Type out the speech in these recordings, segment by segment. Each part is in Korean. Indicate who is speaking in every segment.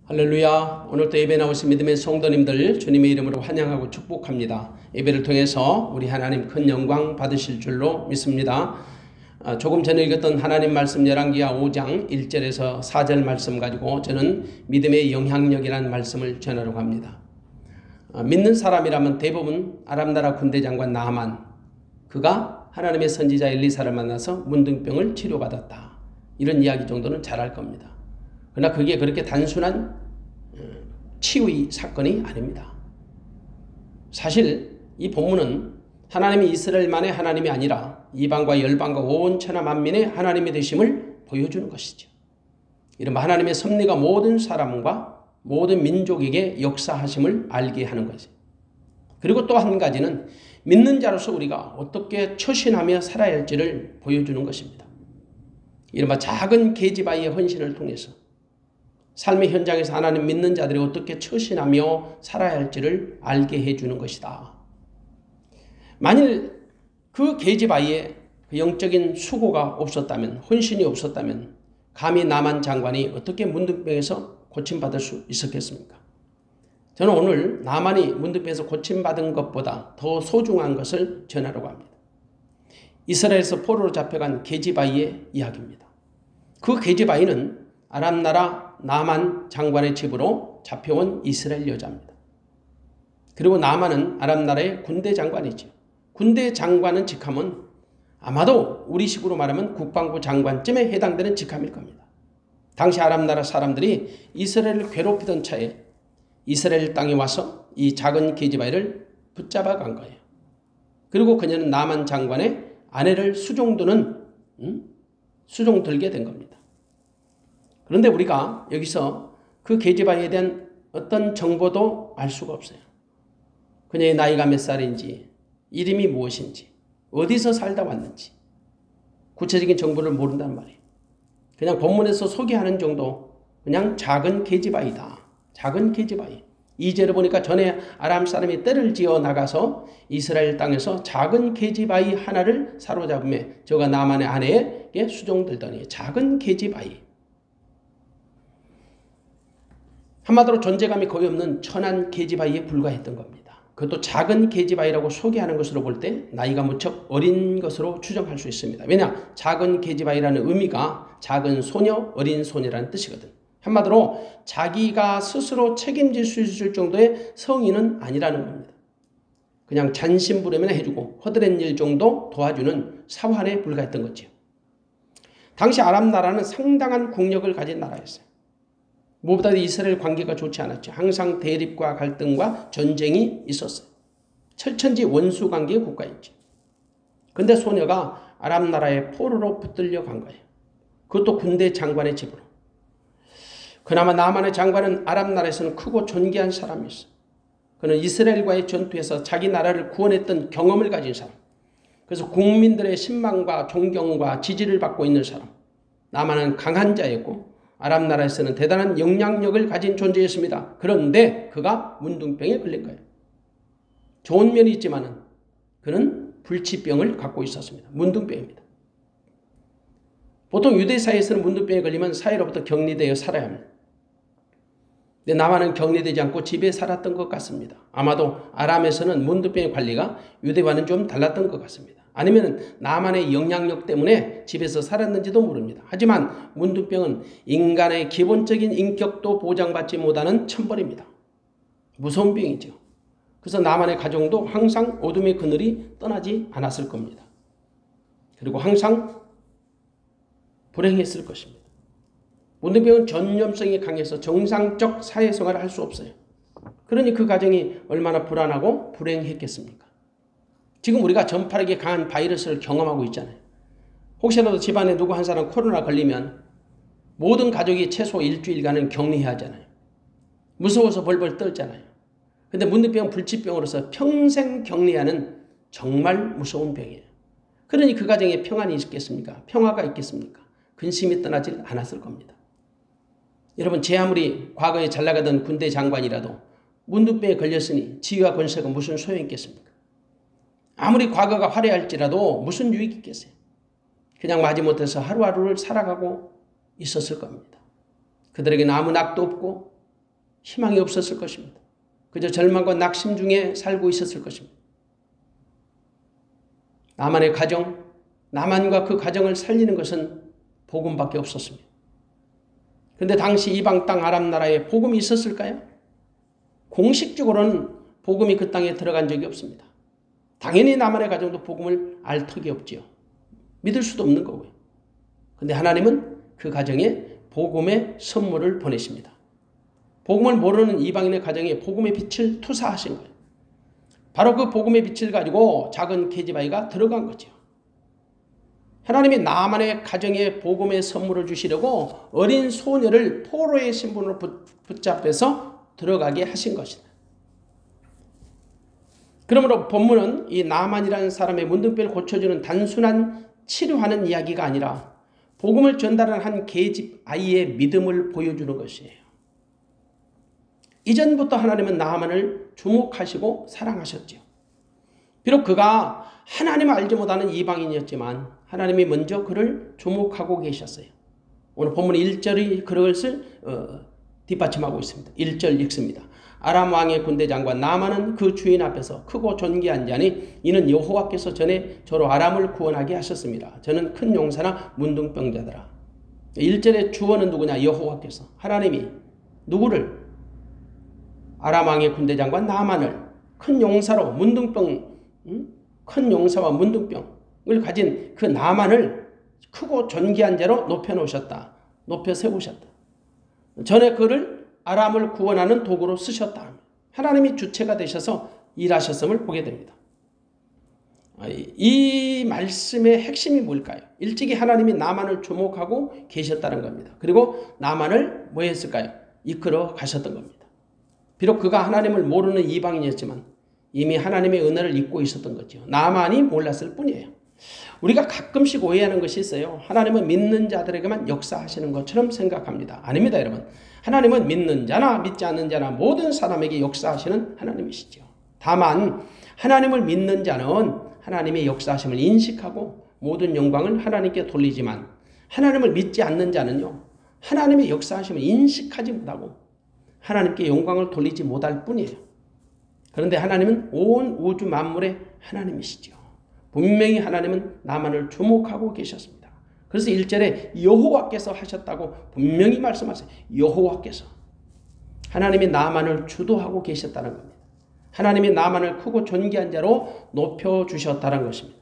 Speaker 1: 할렐루야. 오늘도 예배 나오신 믿음의 성도님들 주님의 이름으로 환영하고 축복합니다. 예배를 통해서 우리 하나님 큰 영광 받으실 줄로 믿습니다. 조금 전에 읽었던 하나님 말씀 열왕기하 5장 1절에서 4절 말씀 가지고 저는 믿음의 영향력이라는 말씀을 전하려고 합니다. 믿는 사람이라면 대부분 아람나라 군대 장관 나하만, 그가 하나님의 선지자 엘리사를 만나서 문둥병을 치료받았다, 이런 이야기 정도는 잘 알 겁니다. 그러나 그게 그렇게 단순한 치유의 사건이 아닙니다. 사실 이 본문은 하나님이 이스라엘만의 하나님이 아니라 이방과 열방과 온 천하 만민의 하나님이 되심을 보여주는 것이죠. 이른바 하나님의 섭리가 모든 사람과 모든 민족에게 역사하심을 알게 하는 거죠. 그리고 또 한 가지는 믿는 자로서 우리가 어떻게 처신하며 살아야 할지를 보여주는 것입니다. 이른바 작은 계집아이의 헌신을 통해서 삶의 현장에서 하나님 믿는 자들이 어떻게 처신하며 살아야 할지를 알게 해주는 것이다. 만일 그 계집아이의 그 영적인 수고가 없었다면, 헌신이 없었다면 감히 나만 장관이 어떻게 문둥병에서 고침받을 수 있었겠습니까? 저는 오늘 나만이 문둥병에서 고침받은 것보다 더 소중한 것을 전하려고 합니다. 이스라엘에서 포로로 잡혀간 계집아이의 이야기입니다. 그 계집아이는 아람나라 나만 장관의 집으로 잡혀온 이스라엘 여자입니다. 그리고 나만은 아람나라의 군대 장관이죠. 군대 장관은 직함은 아마도 우리식으로 말하면 국방부 장관쯤에 해당되는 직함일 겁니다. 당시 아람나라 사람들이 이스라엘을 괴롭히던 차에 이스라엘 땅에 와서 이 작은 계집아이를 붙잡아 간 거예요. 그리고 그녀는 나만 장관의 아내를 수종들게 된 겁니다. 그런데 우리가 여기서 그 계집아이에 대한 어떤 정보도 알 수가 없어요. 그녀의 나이가 몇 살인지, 이름이 무엇인지, 어디서 살다 왔는지 구체적인 정보를 모른단 말이에요. 그냥 본문에서 소개하는 정도, 그냥 작은 계집아이다, 작은 계집아이. 2절에 보니까 전에 아람 사람이 떼를 지어 나가서 이스라엘 땅에서 작은 계집아이 하나를 사로잡으며 저가 나만의 아내에게 수종들더니 작은 계집아이. 한마디로 존재감이 거의 없는 천한 계집아이에 불과했던 겁니다. 그것도 작은 계집아이라고 소개하는 것으로 볼 때 나이가 무척 어린 것으로 추정할 수 있습니다. 왜냐? 작은 계집아이라는 의미가 작은 소녀, 어린 소녀라는 뜻이거든. 한마디로 자기가 스스로 책임질 수 있을 정도의 성인은 아니라는 겁니다. 그냥 잔심부름이나 해주고 허드렛 일 정도 도와주는 사환에 불과했던 거죠. 당시 아람 나라는 상당한 국력을 가진 나라였어요. 무엇보다도 이스라엘 관계가 좋지 않았죠. 항상 대립과 갈등과 전쟁이 있었어요. 철천지 원수 관계의 국가였죠. 그런데 소녀가 아람 나라의 포로로 붙들려 간 거예요. 그것도 군대 장관의 집으로. 그나마 나만의 장관은 아람 나라에서는 크고 존귀한 사람이었어요. 그는 이스라엘과의 전투에서 자기 나라를 구원했던 경험을 가진 사람. 그래서 국민들의 신망과 존경과 지지를 받고 있는 사람. 나만은 강한 자였고 아람 나라에서는 대단한 영향력을 가진 존재였습니다. 그런데 그가 문둥병에 걸린 거예요. 좋은 면이 있지만은 그는 불치병을 갖고 있었습니다. 문둥병입니다. 보통 유대 사회에서는 문둥병에 걸리면 사회로부터 격리되어 살아야 합니다. 근데 나만은 격리되지 않고 집에 살았던 것 같습니다. 아마도 아람에서는 문둥병의 관리가 유대와는 좀 달랐던 것 같습니다. 아니면 나만의 영향력 때문에 집에서 살았는지도 모릅니다. 하지만 문둥병은 인간의 기본적인 인격도 보장받지 못하는 천벌입니다. 무서운 병이죠. 그래서 나만의 가정도 항상 어둠의 그늘이 떠나지 않았을 겁니다. 그리고 항상 불행했을 것입니다. 문둥병은 전염성이 강해서 정상적 사회생활을 할 수 없어요. 그러니 그 가정이 얼마나 불안하고 불행했겠습니까? 지금 우리가 전파력이 강한 바이러스를 경험하고 있잖아요. 혹시라도 집안에 누구 한 사람 코로나 걸리면 모든 가족이 최소 일주일간은 격리해야 하잖아요. 무서워서 벌벌 떨잖아요. 근데 문둥병은 불치병으로서 평생 격리하는 정말 무서운 병이에요. 그러니 그 가정에 평안이 있겠습니까? 평화가 있겠습니까? 근심이 떠나질 않았을 겁니다. 여러분, 제 아무리 과거에 잘 나가던 군대 장관이라도 문둥병에 걸렸으니 지위와 권세가 무슨 소용이 있겠습니까? 아무리 과거가 화려할지라도 무슨 유익이 있겠어요? 그냥 마지못해서 하루하루를 살아가고 있었을 겁니다. 그들에게는 아무 낙도 없고 희망이 없었을 것입니다. 그저 절망과 낙심 중에 살고 있었을 것입니다. 나만의 가정, 나만과 그 가정을 살리는 것은 복음밖에 없었습니다. 그런데 당시 이방 땅 아람 나라에 복음이 있었을까요? 공식적으로는 복음이 그 땅에 들어간 적이 없습니다. 당연히 나만의 가정도 복음을 알 턱이 없지요. 믿을 수도 없는 거고요. 그런데 하나님은 그 가정에 복음의 선물을 보내십니다. 복음을 모르는 이방인의 가정에 복음의 빛을 투사하신 거예요. 바로 그 복음의 빛을 가지고 작은 계집아이가 들어간 거죠. 하나님이 나만의 가정에 복음의 선물을 주시려고 어린 소녀를 포로의 신분으로 붙잡혀서 들어가게 하신 것이다. 그러므로 본문은 이 나만이라는 사람의 문둥병을 고쳐주는 단순한 치료하는 이야기가 아니라 복음을 전달하는 한 계집 아이의 믿음을 보여주는 것이에요. 이전부터 하나님은 나만을 주목하시고 사랑하셨죠. 비록 그가 하나님을 알지 못하는 이방인이었지만 하나님이 먼저 그를 주목하고 계셨어요. 오늘 본문 1절이 그것을 뒷받침하고 있습니다. 1절 읽습니다. 아람 왕의 군대 장관 나만은 그 주인 앞에서 크고 존귀한 자니 이는 여호와께서 전에 저로 아람을 구원하게 하셨습니다. 저는 큰 용사나 문둥병자더라. 1절의 주어는 누구냐? 여호와께서. 하나님이 누구를? 아람 왕의 군대 장관 나만을 큰 용사로 문둥병, 큰 용사와 문둥병을 가진 그 나만을 크고 존귀한 자로 높여놓으셨다. 높여 세우셨다. 전에 그를 아람을 구원하는 도구로 쓰셨다. 하나님이 주체가 되셔서 일하셨음을 보게 됩니다. 이 말씀의 핵심이 뭘까요? 일찍이 하나님이 나만을 주목하고 계셨다는 겁니다. 그리고 나만을 뭐 했을까요? 이끌어 가셨던 겁니다. 비록 그가 하나님을 모르는 이방인이었지만 이미 하나님의 은혜를 잊고 있었던 거죠. 나만이 몰랐을 뿐이에요. 우리가 가끔씩 오해하는 것이 있어요. 하나님은 믿는 자들에게만 역사하시는 것처럼 생각합니다. 아닙니다, 여러분. 하나님은 믿는 자나 믿지 않는 자나 모든 사람에게 역사하시는 하나님이시죠. 다만 하나님을 믿는 자는 하나님의 역사하심을 인식하고 모든 영광을 하나님께 돌리지만 하나님을 믿지 않는 자는요. 하나님의 역사하심을 인식하지 못하고 하나님께 영광을 돌리지 못할 뿐이에요. 그런데 하나님은 온 우주 만물의 하나님이시죠. 분명히 하나님은 나만을 주목하고 계셨습니다. 그래서 1절에 여호와께서 하셨다고 분명히 말씀하세요. 여호와께서. 하나님이 나만을 주도하고 계셨다는 겁니다. 하나님이 나만을 크고 존귀한 자로 높여주셨다는 것입니다.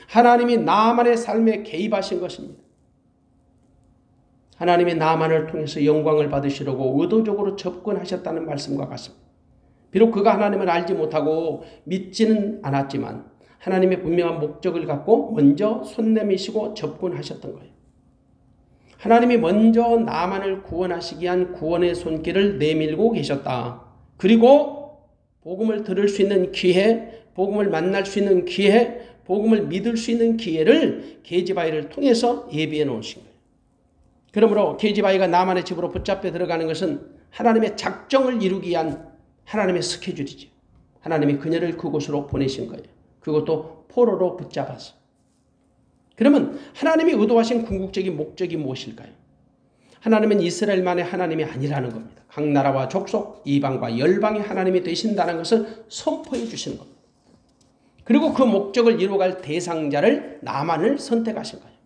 Speaker 1: 하나님이 나만의 삶에 개입하신 것입니다. 하나님이 나만을 통해서 영광을 받으시려고 의도적으로 접근하셨다는 말씀과 같습니다. 비록 그가 하나님을 알지 못하고 믿지는 않았지만 하나님의 분명한 목적을 갖고 먼저 손 내미시고 접근하셨던 거예요. 하나님이 먼저 나만을 구원하시기 위한 구원의 손길을 내밀고 계셨다. 그리고 복음을 들을 수 있는 기회, 복음을 만날 수 있는 기회, 복음을 믿을 수 있는 기회를 계집아이를 통해서 예비해 놓으신 거예요. 그러므로 계집아이가 나만의 집으로 붙잡혀 들어가는 것은 하나님의 작정을 이루기 위한 하나님의 스케줄이죠. 하나님이 그녀를 그곳으로 보내신 거예요. 그것도 포로로 붙잡아서. 그러면 하나님이 의도하신 궁극적인 목적이 무엇일까요? 하나님은 이스라엘만의 하나님이 아니라는 겁니다. 각 나라와 족속, 이방과 열방의 하나님이 되신다는 것을 선포해 주시는 겁니다. 그리고 그 목적을 이루어갈 대상자를 나만을 선택하신 거예요.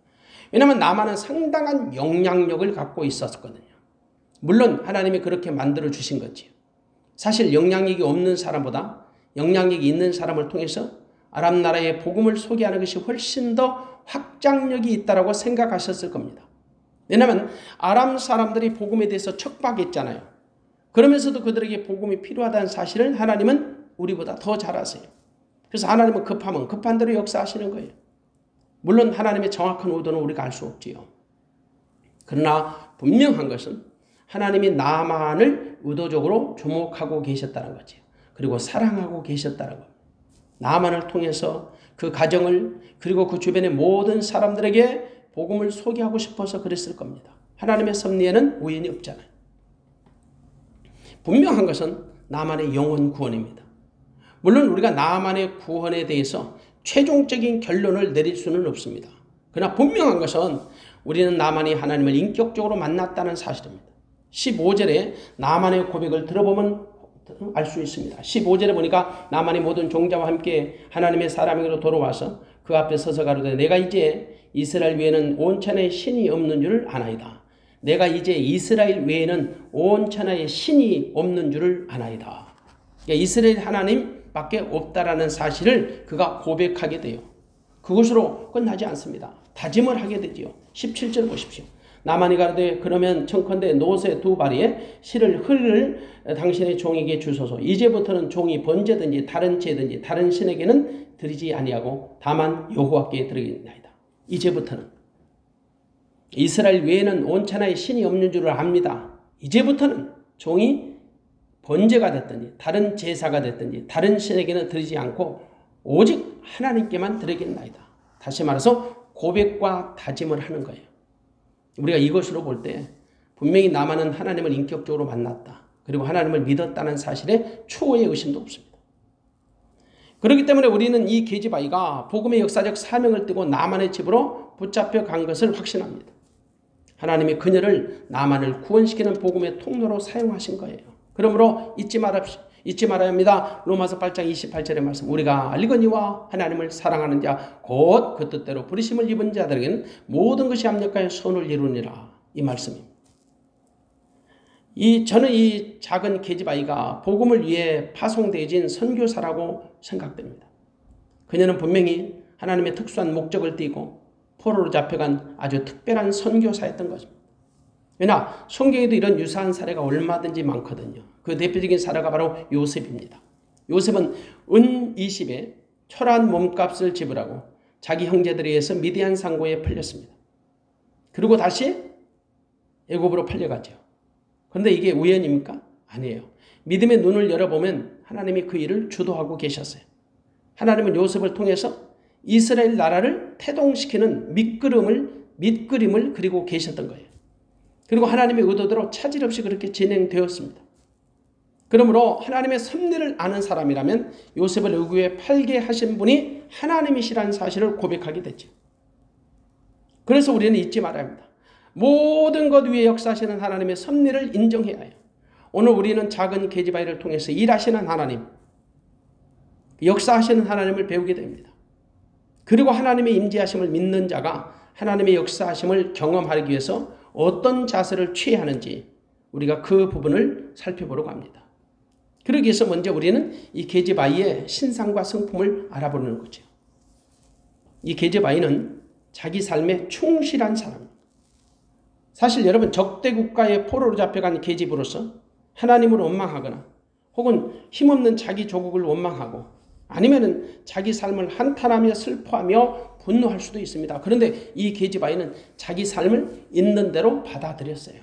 Speaker 1: 왜냐하면 나만은 상당한 영향력을 갖고 있었거든요. 물론 하나님이 그렇게 만들어 주신 거지요. 사실 영향력이 없는 사람보다 영향력이 있는 사람을 통해서 아람 나라의 복음을 소개하는 것이 훨씬 더 확장력이 있다고 생각하셨을 겁니다. 왜냐하면 아람 사람들이 복음에 대해서 척박했잖아요. 그러면서도 그들에게 복음이 필요하다는 사실을 하나님은 우리보다 더 잘 아세요. 그래서 하나님은 급하면 급한 대로 역사하시는 거예요. 물론 하나님의 정확한 의도는 우리가 알 수 없지요. 그러나 분명한 것은 하나님이 나만을 의도적으로 주목하고 계셨다는 거죠. 그리고 사랑하고 계셨다는 겁니다. 나만을 통해서 그 가정을 그리고 그 주변의 모든 사람들에게 복음을 소개하고 싶어서 그랬을 겁니다. 하나님의 섭리에는 우연이 없잖아요. 분명한 것은 나만의 영혼 구원입니다. 물론 우리가 나만의 구원에 대해서 최종적인 결론을 내릴 수는 없습니다. 그러나 분명한 것은 우리는 나만이 하나님을 인격적으로 만났다는 사실입니다. 15절에 나만의 고백을 들어보면 알 수 있습니다. 15절에 보니까 나만이 모든 종자와 함께 하나님의 사람에게로 돌아와서 그 앞에 서서 가로되 내가 이제 이스라엘 외에는 온 천하에 신이 없는 줄을 아나이다. 내가 이제 이스라엘 외에는 온 천하에 신이 없는 줄을 아나이다. 그러니까 이스라엘 하나님밖에 없다라는 사실을 그가 고백하게 돼요. 그것으로 끝나지 않습니다. 다짐을 하게 되지요. 17절 보십시오. 나만이 가로되 그러면 청컨대 노새 두 발에 실을 흘을 당신의 종에게 주소서. 이제부터는 종이 번제든지 다른 제든지 다른 신에게는 드리지 아니하고 다만 여호와께 드리겠나이다. 이제부터는 이스라엘 외에는 온 천하에 신이 없는 줄을 압니다. 이제부터는 종이 번제가 됐든지 다른 제사가 됐든지 다른 신에게는 드리지 않고 오직 하나님께만 드리겠나이다. 다시 말해서 고백과 다짐을 하는 거예요. 우리가 이것으로 볼 때 분명히 나만은 하나님을 인격적으로 만났다. 그리고 하나님을 믿었다는 사실에 추호의 의심도 없습니다. 그렇기 때문에 우리는 이 계집아이가 복음의 역사적 사명을 띠고 나만의 집으로 붙잡혀 간 것을 확신합니다. 하나님이 그녀를 나만을 구원시키는 복음의 통로로 사용하신 거예요. 그러므로 잊지 말아야 합니다. 로마서 8장 28절의 말씀. 우리가 알거니와 하나님을 사랑하는 자 곧 그 뜻대로 부르심을 입은 자들에게는 모든 것이 합력하여 선을 이루니라. 이 말씀입니다. 저는 이 작은 계집아이가 복음을 위해 파송되어진 선교사라고 생각됩니다. 그녀는 분명히 하나님의 특수한 목적을 띠고 포로로 잡혀간 아주 특별한 선교사였던 것입니다. 왜냐? 성경에도 이런 유사한 사례가 얼마든지 많거든요. 그 대표적인 사례가 바로 요셉입니다. 요셉은 은 20에 초라한 몸값을 지불하고 자기 형제들에 의해서 미디안 상고에 팔렸습니다. 그리고 다시 애굽으로 팔려가죠. 그런데 이게 우연입니까? 아니에요. 믿음의 눈을 열어보면 하나님이 그 일을 주도하고 계셨어요. 하나님은 요셉을 통해서 이스라엘 나라를 태동시키는 밑그림을 그리고 계셨던 거예요. 그리고 하나님의 의도대로 차질 없이 그렇게 진행되었습니다. 그러므로 하나님의 섭리를 아는 사람이라면 요셉을 애굽에 팔게 하신 분이 하나님이시라는 사실을 고백하게 됐죠. 그래서 우리는 잊지 말아야 합니다. 모든 것 위에 역사하시는 하나님의 섭리를 인정해야 해요. 오늘 우리는 작은 계집아이를 통해서 일하시는 하나님, 역사하시는 하나님을 배우게 됩니다. 그리고 하나님의 임재하심을 믿는 자가 하나님의 역사하심을 경험하기 위해서 어떤 자세를 취해야 하는지 우리가 그 부분을 살펴보려고 합니다. 그러기 위해서 먼저 우리는 이 계집아이의 신상과 성품을 알아보는 거죠. 이 계집아이는 자기 삶에 충실한 사람입니다. 사실 여러분 적대 국가의 포로로 잡혀간 계집으로서 하나님을 원망하거나 혹은 힘없는 자기 조국을 원망하고 아니면은 자기 삶을 한탄하며 슬퍼하며 분노할 수도 있습니다. 그런데 이 계집아이는 자기 삶을 있는 대로 받아들였어요.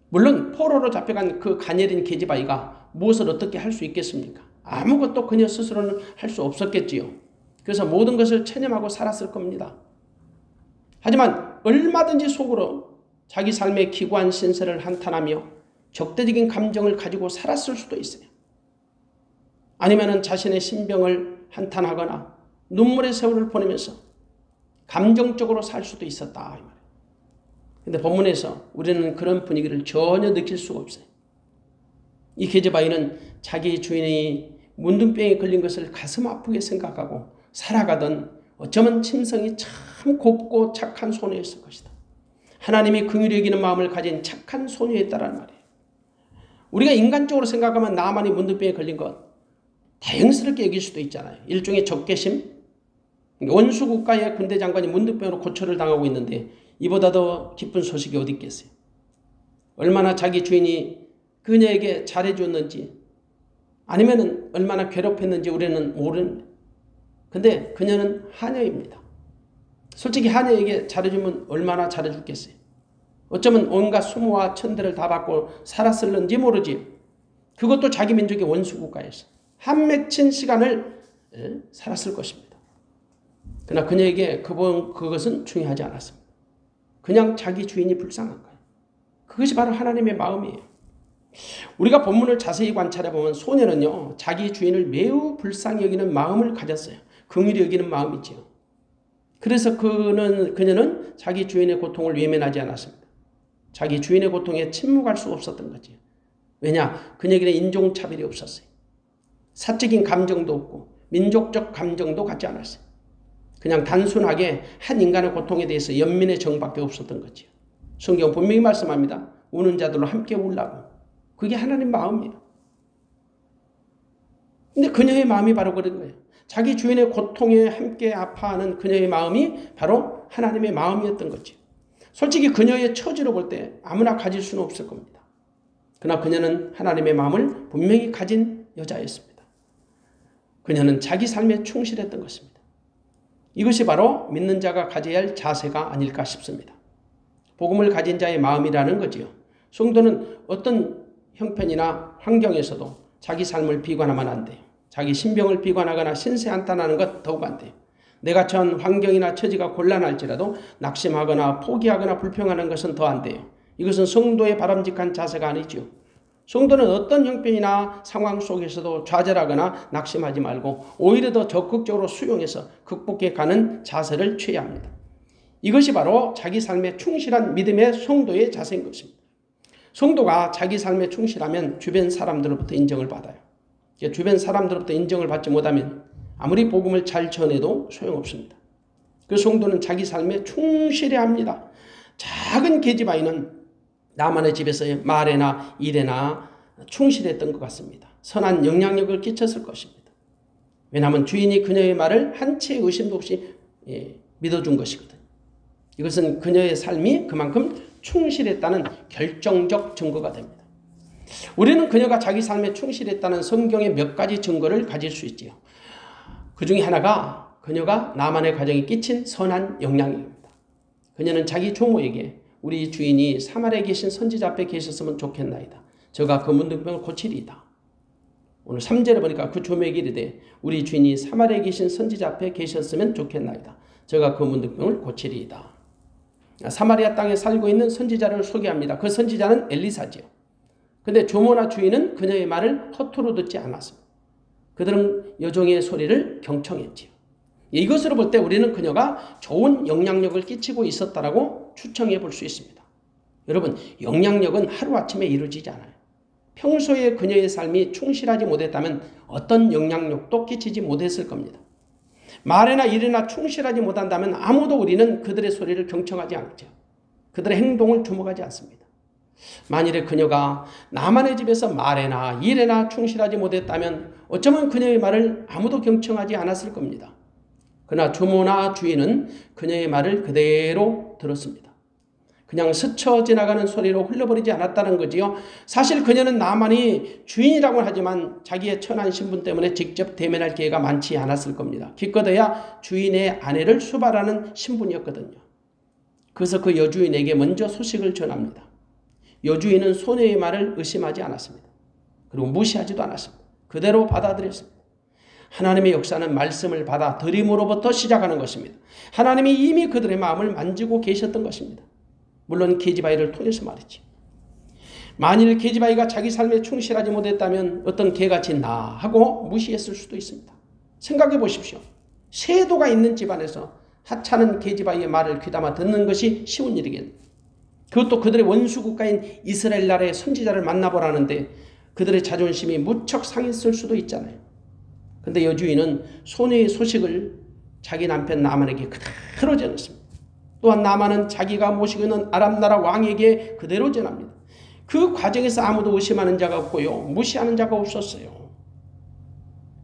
Speaker 1: 물론 포로로 잡혀간 그 가녀린 계집아이가 무엇을 어떻게 할 수 있겠습니까? 아무것도 그녀 스스로는 할 수 없었겠지요. 그래서 모든 것을 체념하고 살았을 겁니다. 하지만 얼마든지 속으로 자기 삶의 기구한 신세를 한탄하며 적대적인 감정을 가지고 살았을 수도 있어요. 아니면은 자신의 신병을 한탄하거나 눈물의 세월을 보내면서 감정적으로 살 수도 있었다. 그런데 본문에서 우리는 그런 분위기를 전혀 느낄 수가 없어요. 이 계집아이는 자기 주인이 문둥병에 걸린 것을 가슴 아프게 생각하고 살아가던 어쩌면 침성이 참 곱고 착한 소녀였을 것이다. 하나님이 긍휼히 여기는 마음을 가진 착한 소녀였다라는 말이에요. 우리가 인간적으로 생각하면 나만이 문둥병에 걸린 것 다행스럽게 여길 수도 있잖아요. 일종의 적개심. 원수 국가의 군대 장관이 문둥병으로 고초를 당하고 있는데 이보다 더 기쁜 소식이 어디 있겠어요. 얼마나 자기 주인이 그녀에게 잘해줬는지 아니면 얼마나 괴롭혔는지 우리는 모르는. 근데 그녀는 하녀입니다. 솔직히 하녀에게 잘해주면 얼마나 잘해줬겠어요. 어쩌면 온갖 수모와 천대를 다 받고 살았을는지 모르지. 그것도 자기 민족의 원수 국가에서 한 맺힌 시간을 살았을 것입니다. 그러나 그녀에게 그것은 중요하지 않았습니다. 그냥 자기 주인이 불쌍한 거예요. 그것이 바로 하나님의 마음이에요. 우리가 본문을 자세히 관찰해 보면 소녀는요, 자기 주인을 매우 불쌍히 여기는 마음을 가졌어요. 긍휼히 여기는 마음이지요. 그래서 그녀는 자기 주인의 고통을 외면하지 않았습니다. 자기 주인의 고통에 침묵할 수 없었던 거지. 왜냐? 그녀에게는 인종차별이 없었어요. 사적인 감정도 없고 민족적 감정도 갖지 않았어요. 그냥 단순하게 한 인간의 고통에 대해서 연민의 정밖에 없었던 거지요. 성경 분명히 말씀합니다. 우는 자들로 함께 울라고. 그게 하나님 마음이에요. 근데 그녀의 마음이 바로 그런 거예요. 자기 주인의 고통에 함께 아파하는 그녀의 마음이 바로 하나님의 마음이었던 거지. 솔직히 그녀의 처지로 볼 때 아무나 가질 수는 없을 겁니다. 그러나 그녀는 하나님의 마음을 분명히 가진 여자였습니다. 그녀는 자기 삶에 충실했던 것입니다. 이것이 바로 믿는 자가 가져야 할 자세가 아닐까 싶습니다. 복음을 가진 자의 마음이라는 거지요. 성도는 어떤 형편이나 환경에서도 자기 삶을 비관하면 안 돼요. 자기 신병을 비관하거나 신세 한탄하는 것 더욱 안 돼요. 내가 처한 환경이나 처지가 곤란할지라도 낙심하거나 포기하거나 불평하는 것은 더 안 돼요. 이것은 성도의 바람직한 자세가 아니죠. 성도는 어떤 형편이나 상황 속에서도 좌절하거나 낙심하지 말고 오히려 더 적극적으로 수용해서 극복해 가는 자세를 취해야 합니다. 이것이 바로 자기 삶에 충실한 믿음의 성도의 자세인 것입니다. 성도가 자기 삶에 충실하면 주변 사람들로부터 인정을 받아요. 주변 사람들로부터 인정을 받지 못하면 아무리 복음을 잘 전해도 소용없습니다. 그 성도는 자기 삶에 충실해야 합니다. 작은 계집아이는 나만의 집에서의 말에나 일에나 충실했던 것 같습니다. 선한 영향력을 끼쳤을 것입니다. 왜냐하면 주인이 그녀의 말을 한 채의 의심도 없이 믿어준 것이거든요. 이것은 그녀의 삶이 그만큼 충실했다는 결정적 증거가 됩니다. 우리는 그녀가 자기 삶에 충실했다는 성경의 몇 가지 증거를 가질 수 있지요. 그 중에 하나가 그녀가 나만의 가정에 끼친 선한 영향력입니다. 그녀는 자기 조모에게 우리 주인이 사마리아에 계신 선지자 앞에 계셨으면 좋겠나이다. 저가 그 문둥병을 고치리이다. 오늘 3절에 보니까 그 조모에게 이르되 우리 주인이 사마리아에 계신 선지자 앞에 계셨으면 좋겠나이다. 저가 그 문둥병을 고치리이다. 사마리아 땅에 살고 있는 선지자를 소개합니다. 그 선지자는 엘리사지요. 근데 조모나 주인은 그녀의 말을 허투루 듣지 않았습니다. 그들은 여종의 소리를 경청했지요. 이것으로 볼 때 우리는 그녀가 좋은 영향력을 끼치고 있었다라고 추정해 볼 수 있습니다. 여러분, 영향력은 하루아침에 이루어지지 않아요. 평소에 그녀의 삶이 충실하지 못했다면 어떤 영향력도 끼치지 못했을 겁니다. 말에나 일에나 충실하지 못한다면 아무도 우리는 그들의 소리를 경청하지 않죠. 그들의 행동을 주목하지 않습니다. 만일에 그녀가 나만의 집에서 말에나 일에나 충실하지 못했다면 어쩌면 그녀의 말을 아무도 경청하지 않았을 겁니다. 그러나 주모나 주인은 그녀의 말을 그대로 들었습니다. 그냥 스쳐 지나가는 소리로 흘러버리지 않았다는 거지요. 사실 그녀는 나만이 주인이라고 하지만 자기의 천한 신분 때문에 직접 대면할 기회가 많지 않았을 겁니다. 기껏해야 주인의 아내를 수발하는 신분이었거든요. 그래서 그 여주인에게 먼저 소식을 전합니다. 여주인은 소녀의 말을 의심하지 않았습니다. 그리고 무시하지도 않았습니다. 그대로 받아들였습니다. 하나님의 역사는 말씀을 받아들임으로부터 시작하는 것입니다. 하나님이 이미 그들의 마음을 만지고 계셨던 것입니다. 물론 계집아이를 통해서 말이지. 만일 계집아이가 자기 삶에 충실하지 못했다면 어떤 개같이 나 하고 무시했을 수도 있습니다. 생각해 보십시오. 세도가 있는 집안에서 하찮은 계집아이의 말을 귀담아 듣는 것이 쉬운 일이겠네요. 그것도 그들의 원수 국가인 이스라엘 나라의 선지자를 만나보라는데 그들의 자존심이 무척 상했을 수도 있잖아요. 근데 여주인은 소녀의 소식을 자기 남편 나만에게 그대로 전했습니다. 또한 나만은 자기가 모시고 있는 아람 나라 왕에게 그대로 전합니다. 그 과정에서 아무도 의심하는 자가 없고요. 무시하는 자가 없었어요.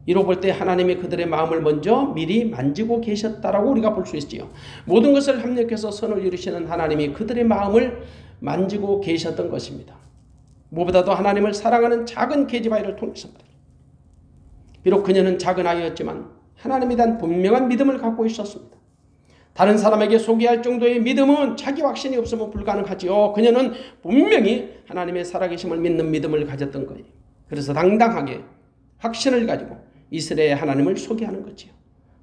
Speaker 1: 이로 볼 때 하나님이 그들의 마음을 먼저 미리 만지고 계셨다라고 우리가 볼 수 있지요. 모든 것을 합력해서 선을 이루시는 하나님이 그들의 마음을 만지고 계셨던 것입니다. 무엇보다도 하나님을 사랑하는 작은 계집아이를 통해서 말이죠. 비록 그녀는 작은 아이였지만 하나님에 대한 분명한 믿음을 갖고 있었습니다. 다른 사람에게 소개할 정도의 믿음은 자기 확신이 없으면 불가능하지요. 그녀는 분명히 하나님의 살아계심을 믿는 믿음을 가졌던 거예요. 그래서 당당하게 확신을 가지고 이스라엘의 하나님을 소개하는 거지요.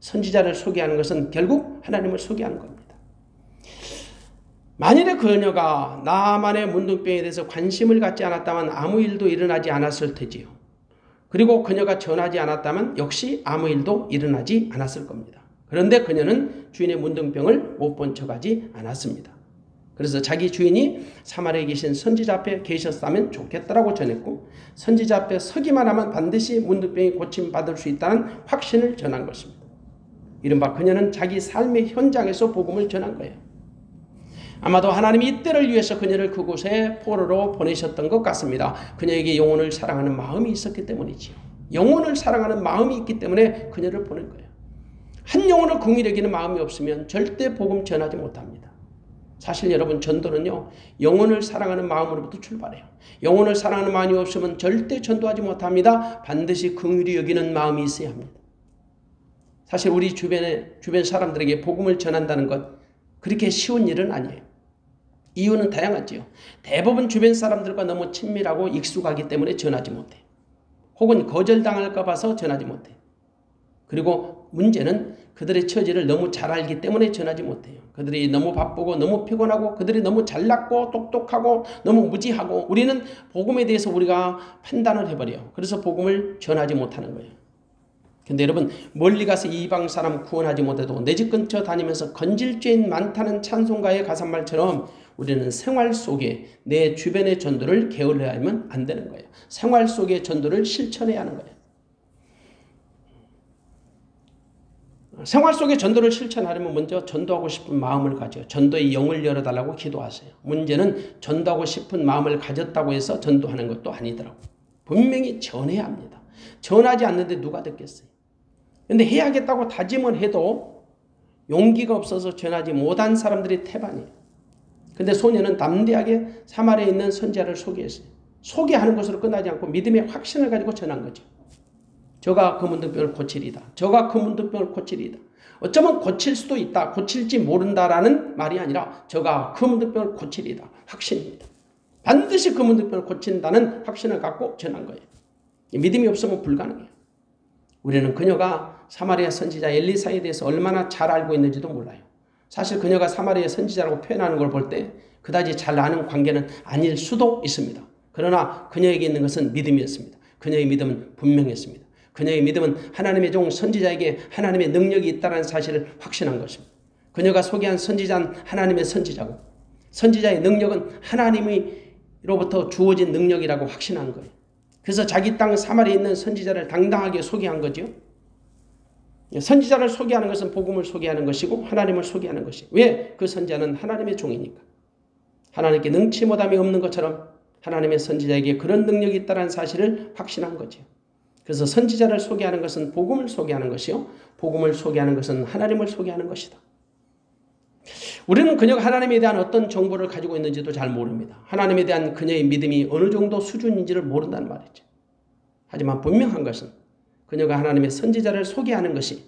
Speaker 1: 선지자를 소개하는 것은 결국 하나님을 소개하는 겁니다. 만일에 그녀가 나만의 문둥병에 대해서 관심을 갖지 않았다면 아무 일도 일어나지 않았을 테지요. 그리고 그녀가 전하지 않았다면 역시 아무 일도 일어나지 않았을 겁니다. 그런데 그녀는 주인의 문둥병을 못 본 척하지 않았습니다. 그래서 자기 주인이 사마리아에 계신 선지자 앞에 계셨다면 좋겠다라고 전했고 선지자 앞에 서기만 하면 반드시 문둥병이 고침받을 수 있다는 확신을 전한 것입니다. 이른바 그녀는 자기 삶의 현장에서 복음을 전한 거예요. 아마도 하나님이 이때를 위해서 그녀를 그곳에 포로로 보내셨던 것 같습니다. 그녀에게 영혼을 사랑하는 마음이 있었기 때문이지요. 영혼을 사랑하는 마음이 있기 때문에 그녀를 보낸 거예요. 한 영혼을 긍휼히 여기는 마음이 없으면 절대 복음 전하지 못합니다. 사실 여러분 전도는요. 영혼을 사랑하는 마음으로부터 출발해요. 영혼을 사랑하는 마음이 없으면 절대 전도하지 못합니다. 반드시 긍휼히 여기는 마음이 있어야 합니다. 사실 우리 주변 사람들에게 복음을 전한다는 것 그렇게 쉬운 일은 아니에요. 이유는 다양하지요. 대부분 주변 사람들과 너무 친밀하고 익숙하기 때문에 전하지 못해요. 혹은 거절당할까 봐서 전하지 못해요. 그리고 문제는 그들의 처지를 너무 잘 알기 때문에 전하지 못해요. 그들이 너무 바쁘고 너무 피곤하고 그들이 너무 잘났고 똑똑하고 너무 무지하고 우리는 복음에 대해서 우리가 판단을 해버려요. 그래서 복음을 전하지 못하는 거예요. 근데 여러분 멀리 가서 이방 사람 구원하지 못해도 내 집 근처 다니면서 건질 죄인 많다는 찬송가의 가사말처럼 우리는 생활 속에 내 주변의 전도를 게을러야 하면 안 되는 거예요. 생활 속의 전도를 실천해야 하는 거예요. 생활 속의 전도를 실천하려면 먼저 전도하고 싶은 마음을 가져 전도의 영을 열어달라고 기도하세요. 문제는 전도하고 싶은 마음을 가졌다고 해서 전도하는 것도 아니더라고요. 분명히 전해야 합니다. 전하지 않는데 누가 듣겠어요. 근데 해야겠다고 다짐을 해도 용기가 없어서 전하지 못한 사람들이 태반이에요. 근데 소녀는 담대하게 사마리아에 있는 선지자를 소개했어요. 소개하는 것으로 끝나지 않고 믿음의 확신을 가지고 전한 거죠. 저가 그 문둥병을 고치리다. 저가 그 문둥병을 고치리다. 어쩌면 고칠 수도 있다. 고칠지 모른다라는 말이 아니라 저가 그 문둥병을 고치리다. 확신입니다. 반드시 그 문둥병을 고친다는 확신을 갖고 전한 거예요. 믿음이 없으면 불가능해요. 우리는 그녀가 사마리아 선지자 엘리사에 대해서 얼마나 잘 알고 있는지도 몰라요. 사실 그녀가 사마리아 선지자라고 표현하는 걸 볼 때 그다지 잘 아는 관계는 아닐 수도 있습니다. 그러나 그녀에게 있는 것은 믿음이었습니다. 그녀의 믿음은 분명했습니다. 그녀의 믿음은 하나님의 종 선지자에게 하나님의 능력이 있다는 사실을 확신한 것입니다. 그녀가 소개한 선지자는 하나님의 선지자고 선지자의 능력은 하나님으로부터 주어진 능력이라고 확신한 거예요. 그래서 자기 땅 사마리아에 있는 선지자를 당당하게 소개한 거죠. 선지자를 소개하는 것은 복음을 소개하는 것이고 하나님을 소개하는 것이에요. 왜? 그 선지자는 하나님의 종이니까. 하나님께 능치 못함이 없는 것처럼 하나님의 선지자에게 그런 능력이 있다는 사실을 확신한 거죠. 그래서 선지자를 소개하는 것은 복음을 소개하는 것이요. 복음을 소개하는 것은 하나님을 소개하는 것이다. 우리는 그녀가 하나님에 대한 어떤 정보를 가지고 있는지도 잘 모릅니다. 하나님에 대한 그녀의 믿음이 어느 정도 수준인지를 모른다는 말이죠. 하지만 분명한 것은 그녀가 하나님의 선지자를 소개하는 것이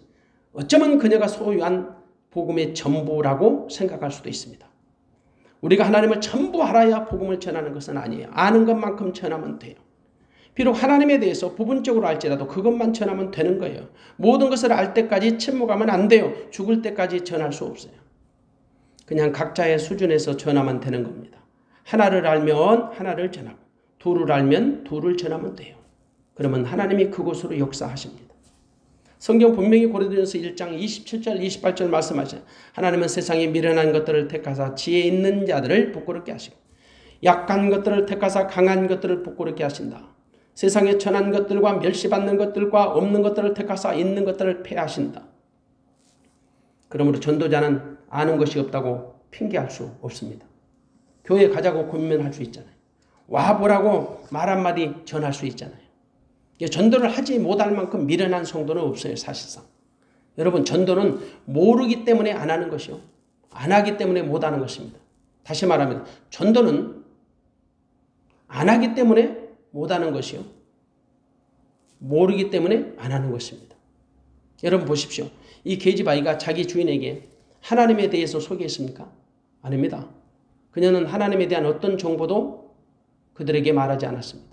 Speaker 1: 어쩌면 그녀가 소유한 복음의 전부라고 생각할 수도 있습니다. 우리가 하나님을 전부 알아야 복음을 전하는 것은 아니에요. 아는 것만큼 전하면 돼요. 비록 하나님에 대해서 부분적으로 알지라도 그것만 전하면 되는 거예요. 모든 것을 알 때까지 침묵하면 안 돼요. 죽을 때까지 전할 수 없어요. 그냥 각자의 수준에서 전하면 되는 겁니다. 하나를 알면 하나를 전하고 둘을 알면 둘을 전하면 돼요. 그러면 하나님이 그곳으로 역사하십니다. 성경 분명히 고린도전서 1장 27절 28절 말씀하셔요. 하나님은 세상에 미련한 것들을 택하사 지혜 있는 자들을 부끄럽게 하시고 약한 것들을 택하사 강한 것들을 부끄럽게 하신다. 세상에 천한 것들과 멸시받는 것들과 없는 것들을 택하사 있는 것들을 폐하신다. 그러므로 전도자는 아는 것이 없다고 핑계할 수 없습니다. 교회 가자고 권면할 수 있잖아요. 와보라고 말 한마디 전할 수 있잖아요. 전도를 하지 못할 만큼 미련한 성도는 없어요. 사실상. 여러분 전도는 모르기 때문에 안 하는 것이요. 안 하기 때문에 못 하는 것입니다. 다시 말하면 전도는 안 하기 때문에 못 하는 것이요. 모르기 때문에 안 하는 것입니다. 여러분 보십시오. 이 계집아이가 자기 주인에게 하나님에 대해서 소개했습니까? 아닙니다. 그녀는 하나님에 대한 어떤 정보도 그들에게 말하지 않았습니다.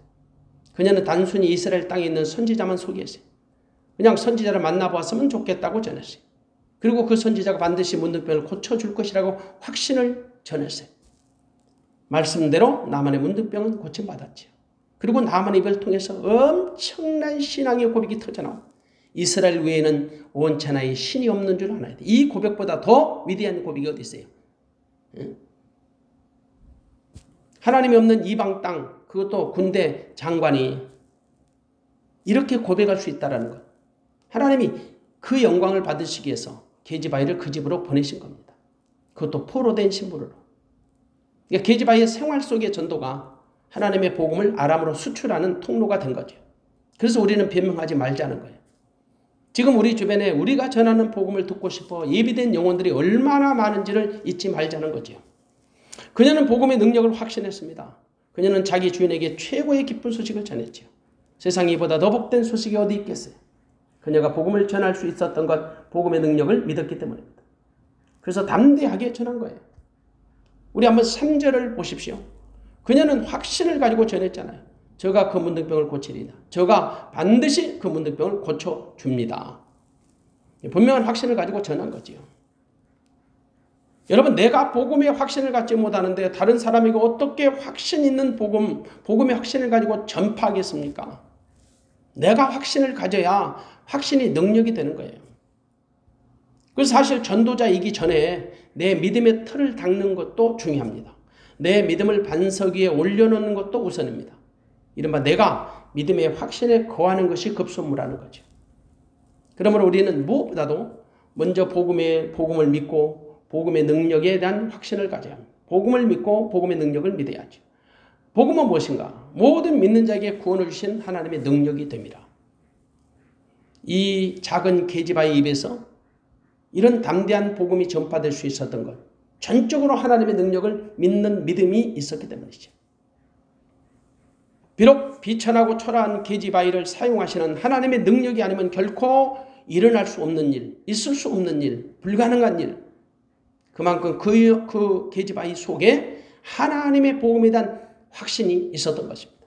Speaker 1: 그녀는 단순히 이스라엘 땅에 있는 선지자만 소개했어요. 그냥 선지자를 만나보았으면 좋겠다고 전했어요. 그리고 그 선지자가 반드시 문둥병을 고쳐줄 것이라고 확신을 전했어요. 말씀대로 나만의 문둥병은 고침받았지요. 그리고 나만의 입을 통해서 엄청난 신앙의 고백이 터져나옵니다. 이스라엘 외에는 온천하에 신이 없는 줄 알아야 돼. 이 고백보다 더 위대한 고백이 어디 있어요? 하나님이 없는 이방 땅, 그것도 군대 장관이 이렇게 고백할 수 있다는 것. 하나님이 그 영광을 받으시기 위해서 게지바이를 그 집으로 보내신 겁니다. 그것도 포로된 신부로. 그러니까 게지바이의 생활 속의 전도가 하나님의 복음을 아람으로 수출하는 통로가 된 거죠. 그래서 우리는 변명하지 말자는 거예요. 지금 우리 주변에 우리가 전하는 복음을 듣고 싶어 예비된 영혼들이 얼마나 많은지를 잊지 말자는 거죠. 그녀는 복음의 능력을 확신했습니다. 그녀는 자기 주인에게 최고의 기쁜 소식을 전했죠. 세상에 이보다 더 복된 소식이 어디 있겠어요. 그녀가 복음을 전할 수 있었던 것, 복음의 능력을 믿었기 때문입니다. 그래서 담대하게 전한 거예요. 우리 한번 3절을 보십시오. 그녀는 확신을 가지고 전했잖아요. 저가 그 문둥병을 고치리다. 저가 반드시 그 문둥병을 고쳐줍니다. 분명한 확신을 가지고 전한 거지요. 여러분, 내가 복음의 확신을 갖지 못하는데 다른 사람에게 어떻게 확신 있는 복음의 확신을 가지고 전파하겠습니까? 내가 확신을 가져야 확신이 능력이 되는 거예요. 그래서 사실 전도자이기 전에 내 믿음의 틀을 닦는 것도 중요합니다. 내 믿음을 반석 위에 올려놓는 것도 우선입니다. 이른바 내가 믿음의 확신에 거하는 것이 급선무라는 거죠. 그러므로 우리는 무엇보다도 먼저 복음을 믿고 복음의 능력에 대한 확신을 가져야 합니다. 복음을 믿고 복음의 능력을 믿어야죠. 복음은 무엇인가? 모든 믿는 자에게 구원을 주신 하나님의 능력이 됩니다. 이 작은 게지바의 입에서 이런 담대한 복음이 전파될 수 있었던 것, 전적으로 하나님의 능력을 믿는 믿음이 있었기 때문이죠. 비록 비천하고 초라한 게지바이를 사용하시는 하나님의 능력이 아니면 결코 일어날 수 없는 일, 있을 수 없는 일, 불가능한 일, 그만큼 그 게지바이 속에 하나님의 복음에 대한 확신이 있었던 것입니다.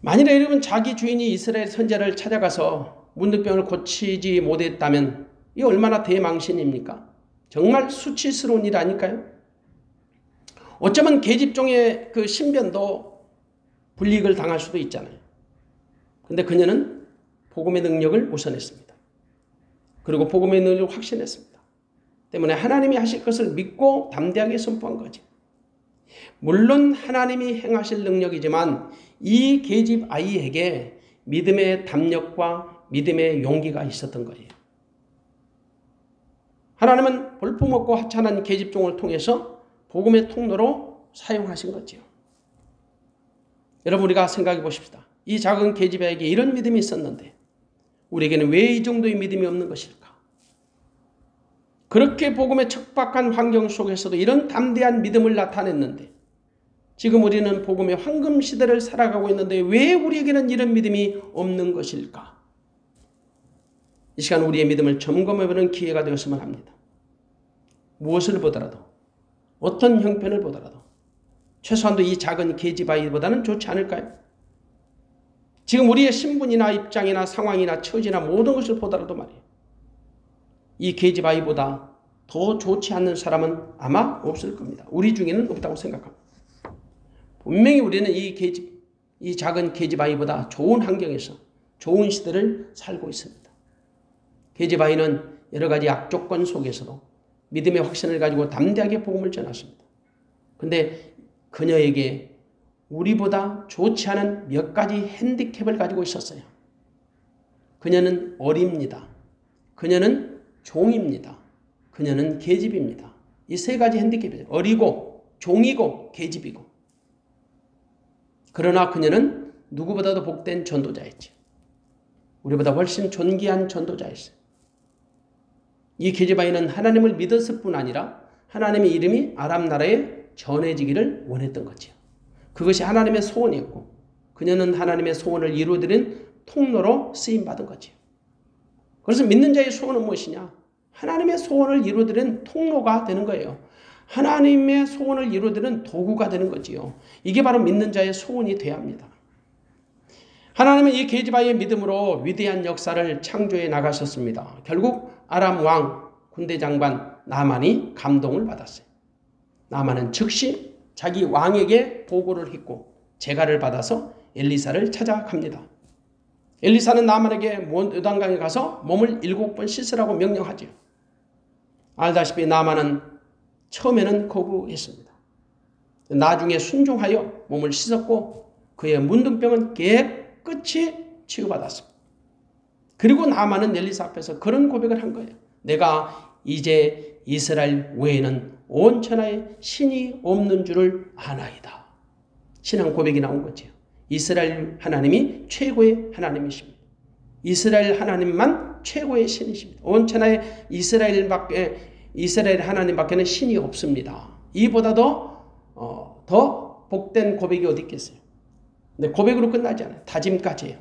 Speaker 1: 만일에 여러분 자기 주인이 이스라엘 선지자를 찾아가서 문둥병을 고치지 못했다면 이 얼마나 대망신입니까? 정말 수치스러운 일 아닐까요? 어쩌면 계집종의 그 신변도 불이익을 당할 수도 있잖아요. 그런데 그녀는 복음의 능력을 우선했습니다. 그리고 복음의 능력을 확신했습니다. 때문에 하나님이 하실 것을 믿고 담대하게 선포한 거죠. 물론 하나님이 행하실 능력이지만 이 계집 아이에게 믿음의 담력과 믿음의 용기가 있었던 거예요. 하나님은 볼품없고 하찮은 계집종을 통해서 복음의 통로로 사용하신 거죠. 여러분, 우리가 생각해 보십시다. 이 작은 계집아이에게 이런 믿음이 있었는데 우리에게는 왜 이 정도의 믿음이 없는 것일까? 그렇게 복음의 척박한 환경 속에서도 이런 담대한 믿음을 나타냈는데 지금 우리는 복음의 황금 시대를 살아가고 있는데 왜 우리에게는 이런 믿음이 없는 것일까? 이 시간 우리의 믿음을 점검해보는 기회가 되었으면 합니다. 무엇을 보더라도, 어떤 형편을 보더라도 최소한도 이 작은 계집아이보다는 좋지 않을까요? 지금 우리의 신분이나 입장이나 상황이나 처지나 모든 것을 보더라도 말이에요. 이 계집아이보다 더 좋지 않는 사람은 아마 없을 겁니다. 우리 중에는 없다고 생각합니다. 분명히 우리는 이 작은 계집아이보다 좋은 환경에서 좋은 시대를 살고 있습니다. 계집아이는 여러 가지 악조건 속에서도 믿음의 확신을 가지고 담대하게 복음을 전했습니다. 그런데 그녀에게 우리보다 좋지 않은 몇 가지 핸디캡을 가지고 있었어요. 그녀는 어립니다. 그녀는 종입니다. 그녀는 계집입니다. 이 세 가지 핸디캡이죠. 어리고 종이고 계집이고. 그러나 그녀는 누구보다도 복된 전도자였죠. 우리보다 훨씬 존귀한 전도자였어요. 이 계집아이는 하나님을 믿었을 뿐 아니라 하나님의 이름이 아람 나라에 전해지기를 원했던 거죠. 그것이 하나님의 소원이었고 그녀는 하나님의 소원을 이루어드린 통로로 쓰임받은 거죠. 그래서 믿는 자의 소원은 무엇이냐? 하나님의 소원을 이루어드린 통로가 되는 거예요. 하나님의 소원을 이루어드리는 도구가 되는 거지요. 이게 바로 믿는 자의 소원이 되어야 합니다. 하나님은 이 계집아이의 믿음으로 위대한 역사를 창조해 나가셨습니다. 결국 아람 왕 군대 장관 나만이 감동을 받았어요. 나만은 즉시 자기 왕에게 보고를 했고 재가를 받아서 엘리사를 찾아갑니다. 엘리사는 나만에게 요단강에 가서 몸을 7번 씻으라고 명령하죠. 알다시피 나만은 처음에는 거부했습니다. 나중에 순종하여 몸을 씻었고 그의 문둥병은 깨끗이 치유받았습니다. 그리고 나만은 엘리사 앞에서 그런 고백을 한 거예요. 내가 이제 이스라엘 외에는 온 천하에 신이 없는 줄을 아나이다. 신앙 고백이 나온 거죠. 이스라엘 하나님이 최고의 하나님이십니다. 이스라엘 하나님만 최고의 신이십니다. 온 천하에 이스라엘 하나님밖에는 신이 없습니다. 이보다 더 복된 고백이 어디 있겠어요? 근데 고백으로 끝나지 않아요. 다짐까지예요.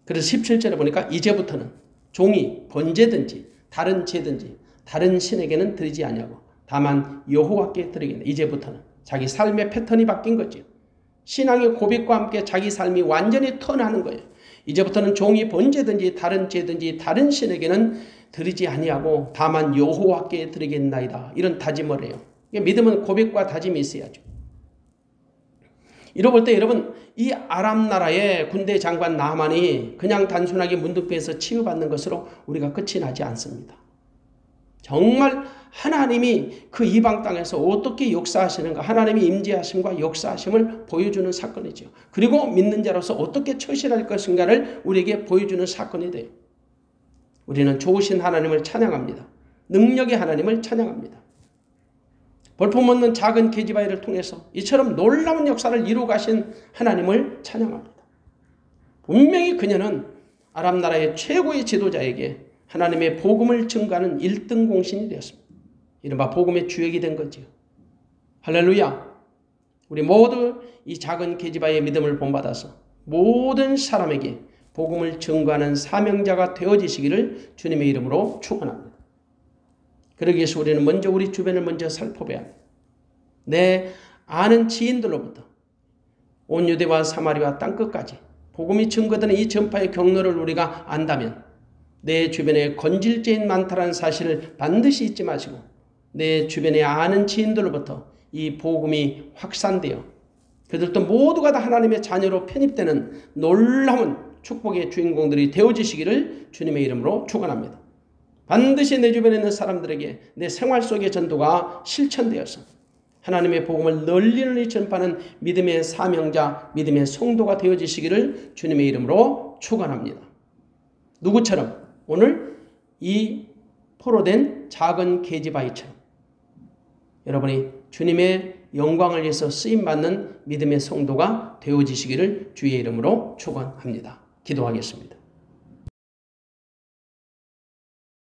Speaker 1: 그래서 17절에 보니까 이제부터는 종이 번제든지 다른 제든지 다른 신에게는 드리지 아니하고 다만 여호와께 드리겠네. 이제부터는 자기 삶의 패턴이 바뀐 거죠. 신앙의 고백과 함께 자기 삶이 완전히 턴하는 거예요. 이제부터는 종이 번제든지 다른 제든지 다른 신에게는 드리지 아니하고 다만 여호와께 드리겠나이다. 이런 다짐을 해요. 믿음은 고백과 다짐이 있어야죠. 이러 볼 때 여러분, 이 아람 나라의 군대 장관 나만이 그냥 단순하게 문둥병에서 치유받는 것으로 우리가 끝이 나지 않습니다. 정말 하나님이 그 이방 땅에서 어떻게 역사하시는가, 하나님의 임재하심과 역사하심을 보여주는 사건이죠. 그리고 믿는 자로서 어떻게 처신할 것인가를 우리에게 보여주는 사건이 돼요. 우리는 좋으신 하나님을 찬양합니다. 능력의 하나님을 찬양합니다. 볼품없는 작은 계집아이를 통해서 이처럼 놀라운 역사를 이루어 가신 하나님을 찬양합니다. 분명히 그녀는 아람 나라의 최고의 지도자에게 하나님의 복음을 증거하는 1등 공신이 되었습니다. 이른바 복음의 주역이 된 거죠. 할렐루야. 우리 모두 이 작은 계집아이의 믿음을 본받아서 모든 사람에게 복음을 증거하는 사명자가 되어지시기를 주님의 이름으로 축원합니다. 그러기 위해서 우리는 먼저 우리 주변을 먼저 살펴봐야 합니다. 내 아는 지인들로부터 온 유대와 사마리아 땅끝까지 복음이 증거되는 이 전파의 경로를 우리가 안다면 내 주변에 건질죄인 많다는 사실을 반드시 잊지 마시고 내 주변에 아는 지인들로부터 이 복음이 확산되어 그들도 모두가 다 하나님의 자녀로 편입되는 놀라운 축복의 주인공들이 되어지시기를 주님의 이름으로 축원합니다. 반드시 내 주변에 있는 사람들에게 내 생활 속의 전도가 실천되어서 하나님의 복음을 널리 전파하는 믿음의 사명자, 믿음의 성도가 되어지시기를 주님의 이름으로 축원합니다. 누구처럼? 오늘 이 포로된 작은 계집아이처럼 여러분이 주님의 영광을 위해서 쓰임받는 믿음의 성도가 되어지시기를 주의 이름으로 축원합니다. 기도하겠습니다.